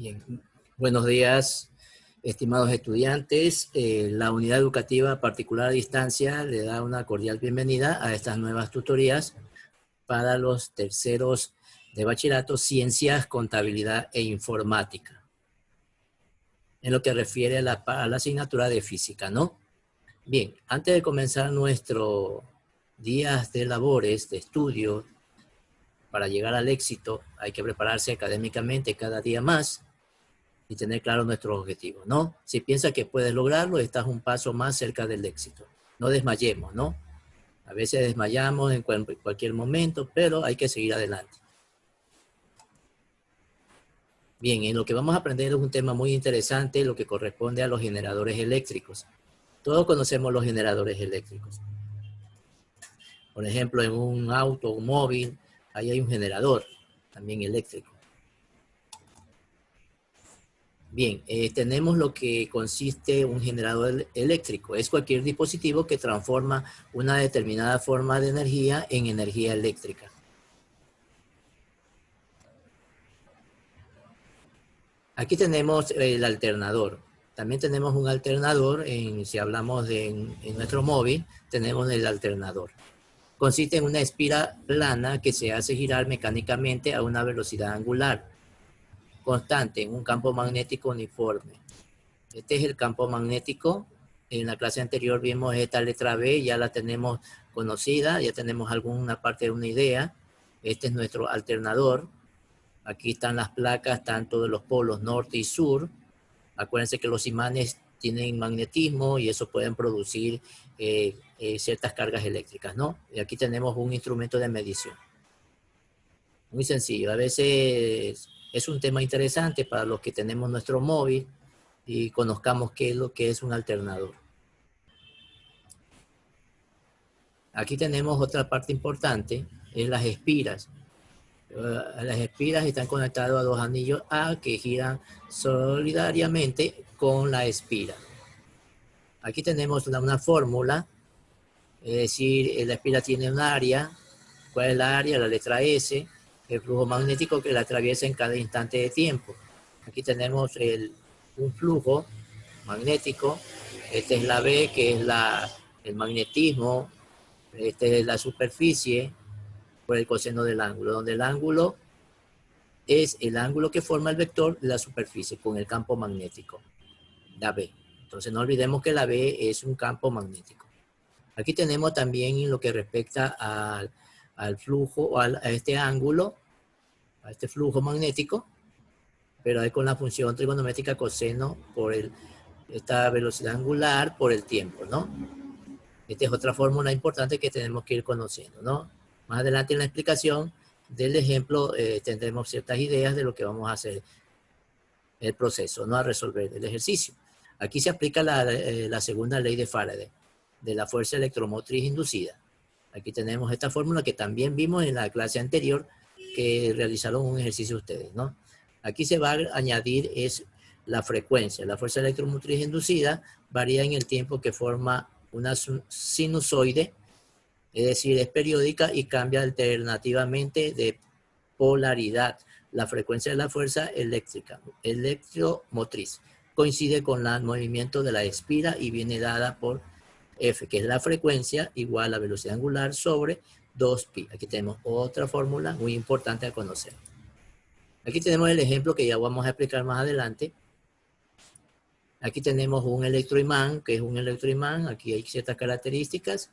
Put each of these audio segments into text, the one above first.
Bien, buenos días, estimados estudiantes. La unidad educativa particular a distancia le da una cordial bienvenida a estas nuevas tutorías para los terceros de bachillerato, ciencias, contabilidad e informática, en lo que refiere a la asignatura de física, ¿no? Bien, antes de comenzar nuestro días de labores, de estudio, para llegar al éxito, hay que prepararse académicamente cada día más y tener claro nuestros objetivos, ¿no? Si piensas que puedes lograrlo, estás un paso más cerca del éxito. No desmayemos, ¿no? A veces desmayamos en cualquier momento, pero hay que seguir adelante. Bien, en lo que vamos a aprender es un tema muy interesante, lo que corresponde a los generadores eléctricos. Todos conocemos los generadores eléctricos. Por ejemplo, en un auto, un móvil, ahí hay un generador, también eléctrico. Bien, tenemos lo que consiste un generador eléctrico. Es cualquier dispositivo que transforma una determinada forma de energía en energía eléctrica. Aquí tenemos el alternador. También tenemos un alternador, si hablamos en nuestro móvil, tenemos el alternador. Consiste en una espira plana que se hace girar mecánicamente a una velocidad angular constante en un campo magnético uniforme. Este es el campo magnético. En la clase anterior vimos esta letra B, ya la tenemos conocida, ya tenemos alguna parte de una idea. Este es nuestro alternador. Aquí están las placas, tanto de los polos norte y sur. Acuérdense que los imanes tienen magnetismo y eso pueden producir ciertas cargas eléctricas, ¿no? Y aquí tenemos un instrumento de medición. Muy sencillo. A veces es un tema interesante para los que tenemos nuestro móvil y conozcamos qué es lo que es un alternador. Aquí tenemos otra parte importante, es las espiras. Las espiras están conectadas a dos anillos A que giran solidariamente con la espira. Aquí tenemos una fórmula, es decir, la espira tiene un área. ¿Cuál es la área? La letra S, el flujo magnético que la atraviesa en cada instante de tiempo. Aquí tenemos un flujo magnético. Esta es la B, que es el magnetismo. Esta es la superficie por el coseno del ángulo, donde el ángulo es el ángulo que forma el vector de la superficie con el campo magnético, la B. Entonces no olvidemos que la B es un campo magnético. Aquí tenemos también en lo que respecta al flujo, a este ángulo, a este flujo magnético, pero ahí con la función trigonométrica coseno por esta velocidad angular por el tiempo, ¿no? Esta es otra fórmula importante que tenemos que ir conociendo, ¿no? Más adelante en la explicación del ejemplo tendremos ciertas ideas de lo que vamos a hacer el proceso, ¿no? A resolver el ejercicio. Aquí se aplica la segunda ley de Faraday, de la fuerza electromotriz inducida. Aquí tenemos esta fórmula que también vimos en la clase anterior que realizaron un ejercicio ustedes, ¿no? Aquí se va a añadir es la frecuencia. La fuerza electromotriz inducida varía en el tiempo que forma una sinusoide, es decir, es periódica y cambia alternativamente de polaridad. La frecuencia de la fuerza eléctrica, electromotriz, coincide con el movimiento de la espira y viene dada por F, que es la frecuencia igual a la velocidad angular sobre 2pi. Aquí tenemos otra fórmula muy importante a conocer. Aquí tenemos el ejemplo que ya vamos a explicar más adelante. Aquí tenemos un electroimán, que es un electroimán. Aquí hay ciertas características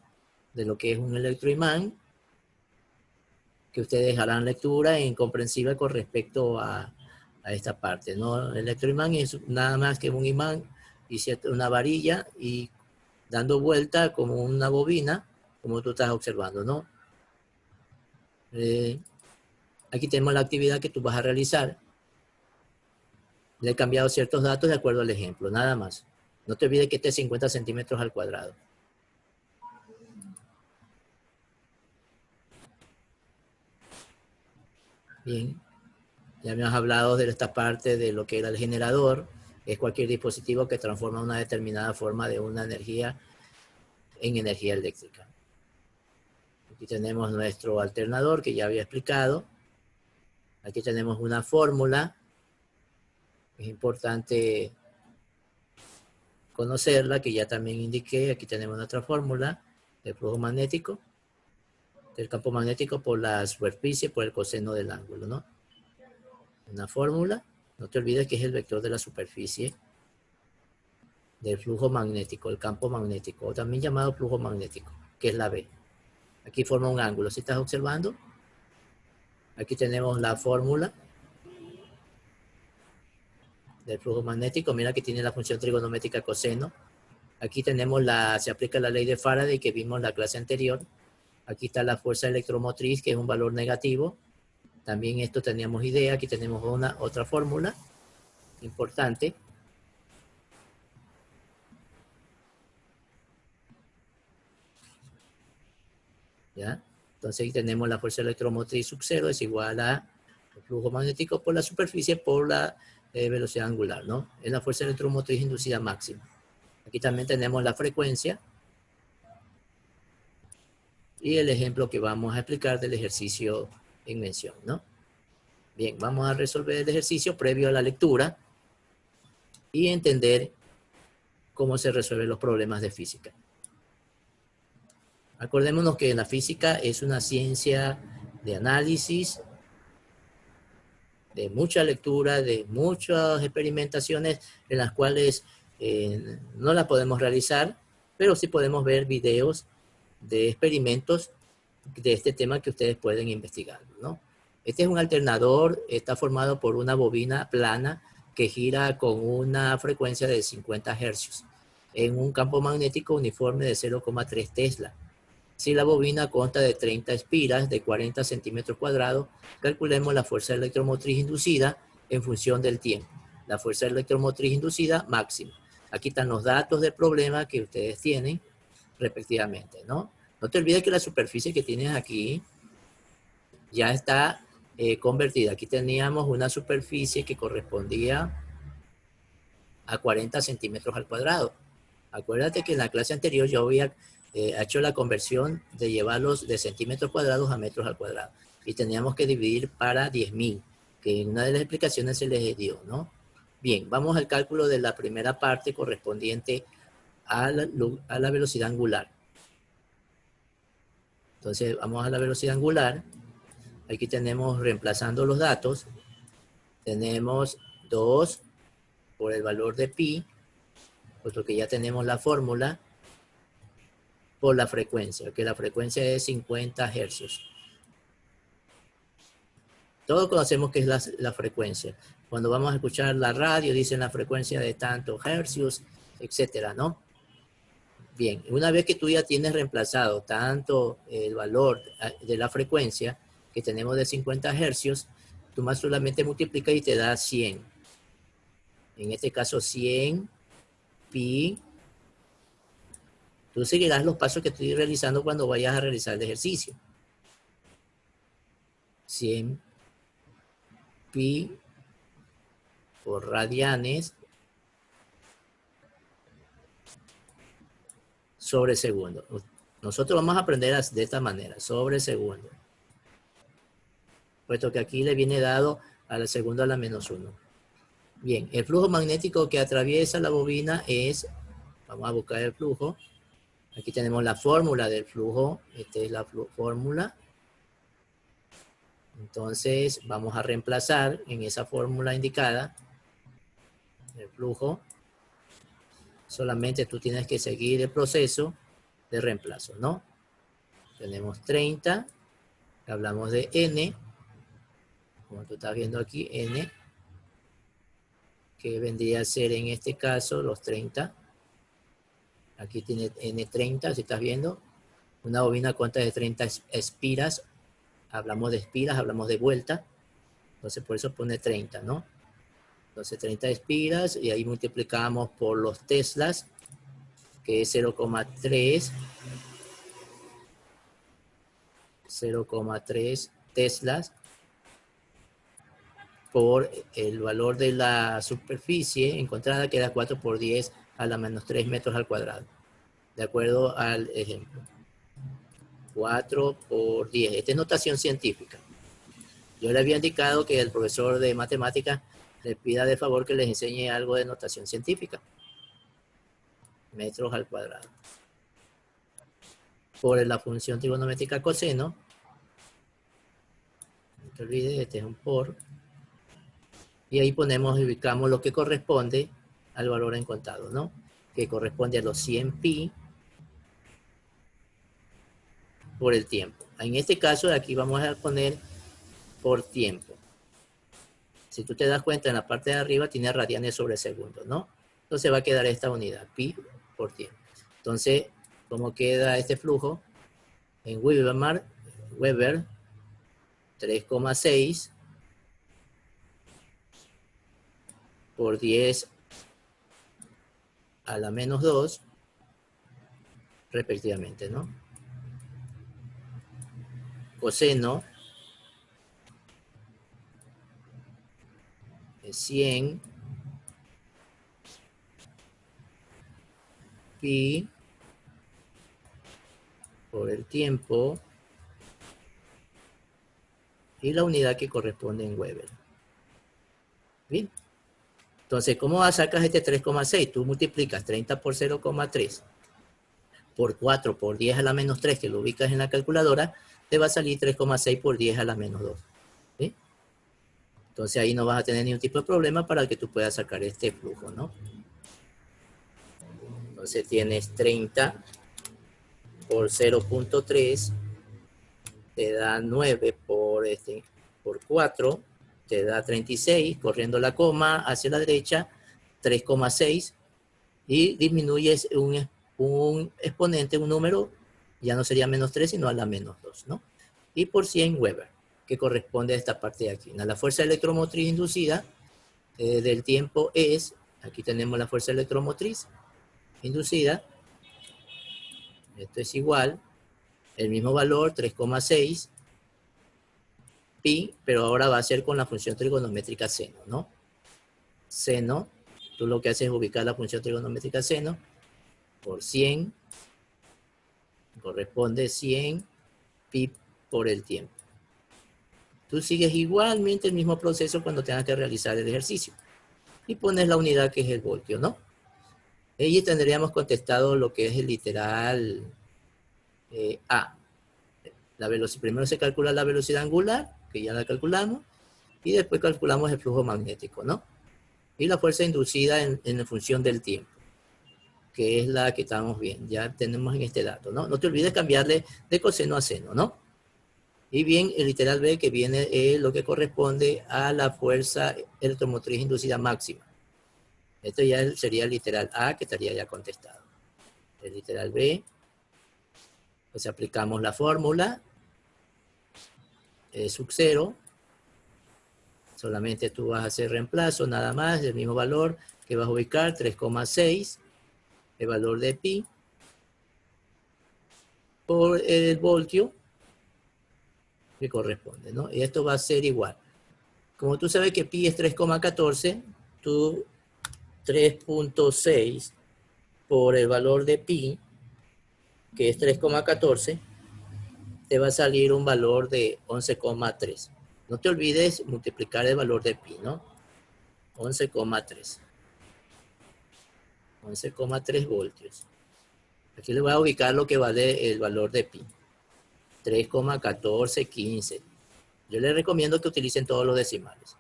de lo que es un electroimán, que ustedes harán lectura incomprensiva con respecto a esta parte, ¿no? El electroimán es nada más que un imán y una varilla y dando vuelta como una bobina, como tú estás observando, ¿no? Aquí tenemos la actividad que tú vas a realizar. Le he cambiado ciertos datos de acuerdo al ejemplo, nada más. No te olvides que este es 50 centímetros al cuadrado. Bien, ya me has hablado de esta parte de lo que era el generador. Es cualquier dispositivo que transforma una determinada forma de una energía en energía eléctrica. Aquí tenemos nuestro alternador que ya había explicado. Aquí tenemos una fórmula Es importante conocerla, que ya también indiqué. Aquí tenemos nuestra fórmula del flujo magnético, del campo magnético por la superficie, por el coseno del ángulo, ¿no? Una fórmula, no te olvides que es el vector de la superficie del flujo magnético, el campo magnético, o también llamado flujo magnético, que es la B. Aquí forma un ángulo, ¿sí estás observando? Aquí tenemos la fórmula del flujo magnético. Mira que tiene la función trigonométrica coseno. Aquí tenemos se aplica la ley de Faraday que vimos en la clase anterior. Aquí está la fuerza electromotriz, que es un valor negativo. También esto teníamos idea. Aquí tenemos otra fórmula importante. ¿Ya? Entonces aquí tenemos la fuerza electromotriz sub 0 es igual a el flujo magnético por la superficie por la velocidad angular, ¿no? Es la fuerza electromotriz inducida máxima. Aquí también tenemos la frecuencia y el ejemplo que vamos a explicar del ejercicio en mención, ¿no? Bien, vamos a resolver el ejercicio previo a la lectura y entender cómo se resuelven los problemas de física. Acordémonos que la física es una ciencia de análisis, de mucha lectura, de muchas experimentaciones en las cuales no la podemos realizar, pero sí podemos ver videos de experimentos de este tema que ustedes pueden investigar, ¿no? Este es un alternador, está formado por una bobina plana que gira con una frecuencia de 50 Hz en un campo magnético uniforme de 0,3 Tesla. Si la bobina consta de 30 espiras de 40 centímetros cuadrados, calculemos la fuerza electromotriz inducida en función del tiempo. La fuerza electromotriz inducida máxima. Aquí están los datos del problema que ustedes tienen respectivamente, ¿no? No te olvides que la superficie que tienes aquí ya está convertida. Aquí teníamos una superficie que correspondía a 40 centímetros al cuadrado. Acuérdate que en la clase anterior yo había hecho la conversión de llevarlos de centímetros cuadrados a metros al cuadrado. Y teníamos que dividir para 10.000, que en una de las explicaciones se les dio, ¿no? Bien, vamos al cálculo de la primera parte correspondiente a la velocidad angular. Entonces, vamos a la velocidad angular. Aquí tenemos, reemplazando los datos, tenemos 2 por el valor de pi, puesto que ya tenemos la fórmula, por la frecuencia, que la frecuencia es 50 Hz. Todos conocemos que es la frecuencia. Cuando vamos a escuchar la radio, dicen la frecuencia de tantos hercios, etcétera, ¿no? Bien, una vez que tú ya tienes reemplazado tanto el valor de la frecuencia que tenemos de 50 hercios, tú más solamente multiplicas y te da 100. En este caso 100 pi. Tú seguirás los pasos que estoy realizando cuando vayas a realizar el ejercicio. 100 pi por radianes sobre segundo. Nosotros vamos a aprender de esta manera, sobre segundo. Puesto que aquí le viene dado a la segunda a la menos 1. Bien, el flujo magnético que atraviesa la bobina es, vamos a buscar el flujo. Aquí tenemos la fórmula del flujo, esta es la fórmula. Entonces vamos a reemplazar en esa fórmula indicada el flujo. Solamente tú tienes que seguir el proceso de reemplazo, ¿no? Tenemos 30, hablamos de n, como tú estás viendo aquí, n, que vendría a ser en este caso los 30. Aquí tiene n30, si estás viendo. Una bobina consta de 30 espiras. Hablamos de espiras, hablamos de vuelta. Entonces por eso pone 30, ¿no? Entonces 30 espiras y ahí multiplicamos por los teslas, que es 0,3. 0,3 teslas por el valor de la superficie encontrada, que da 4 por 10 a la menos 3 metros al cuadrado. De acuerdo al ejemplo. 4 por 10. Esta es notación científica. Yo le había indicado que el profesor de matemáticas Les pida de favor que les enseñe algo de notación científica. Metros al cuadrado. Por la función trigonométrica coseno. No te olvides, este es un por. Y ahí ponemos y ubicamos lo que corresponde al valor en contado, ¿no? Que corresponde a los 100 pi por el tiempo. En este caso de aquí vamos a poner por tiempo. Si tú te das cuenta, en la parte de arriba tiene radianes sobre segundo, ¿no? Entonces va a quedar esta unidad, pi por tiempo. Entonces, ¿cómo queda este flujo? En Weber, 3,6 por 10 a la menos 2, respectivamente, ¿no? Coseno es 100 pi por el tiempo y la unidad que corresponde en Weber. Bien. Entonces, ¿cómo sacas este 3,6? Tú multiplicas 30 por 0,3 por 4 por 10 a la menos 3, que lo ubicas en la calculadora, te va a salir 3,6 por 10 a la menos 2. ¿Sí? Entonces ahí no vas a tener ningún tipo de problema para que tú puedas sacar este flujo, ¿no? Entonces tienes 30 por 0,3, te da 9 por 4, te da 36, corriendo la coma hacia la derecha, 3,6, y disminuyes un exponente, un número, ya no sería menos 3, sino a la menos 2, ¿no? Y por 100 Weber, que corresponde a esta parte de aquí. La fuerza electromotriz inducida del tiempo es, aquí tenemos la fuerza electromotriz inducida, esto es igual, el mismo valor, 3,6 pi, pero ahora va a ser con la función trigonométrica seno, ¿no? Seno, tú lo que haces es ubicar la función trigonométrica seno por 100, corresponde 100 pi por el tiempo. Tú sigues igualmente el mismo proceso cuando tengas que realizar el ejercicio. Y pones la unidad que es el voltio, ¿no? Y tendríamos contestado lo que es el literal A. Primero se calcula la velocidad angular, que ya la calculamos, y después calculamos el flujo magnético, ¿no? Y la fuerza inducida en función del tiempo, que es la que estamos viendo, ya tenemos en este dato, ¿no? No te olvides cambiarle de coseno a seno, ¿no? Y bien, el literal B, que viene lo que corresponde a la fuerza electromotriz inducida máxima. Esto ya sería el literal A, que estaría ya contestado. El literal B, pues aplicamos la fórmula, sub 0, solamente tú vas a hacer reemplazo, nada más, del mismo valor que vas a ubicar, 3,6, el valor de pi, por el voltio que corresponde, ¿no? Y esto va a ser igual. Como tú sabes que pi es 3,14, tú 3,6 por el valor de pi, que es 3,14, te va a salir un valor de 11,3. No te olvides multiplicar el valor de pi, ¿no? 11,3. 11,3 voltios. Aquí le voy a ubicar lo que vale el valor de pi. 3,1415. Yo les recomiendo que utilicen todos los decimales.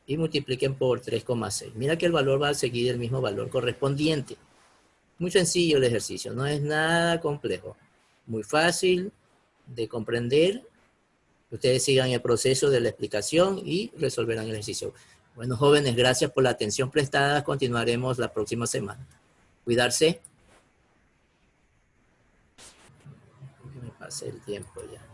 Y multipliquen por 3,6. Mira que el valor va a seguir el mismo valor correspondiente. Muy sencillo el ejercicio, no es nada complejo. Muy fácil de comprender. Ustedes sigan el proceso de la explicación y resolverán el ejercicio. Bueno, jóvenes, gracias por la atención prestada. Continuaremos la próxima semana. Cuidarse. Que me pase el tiempo ya.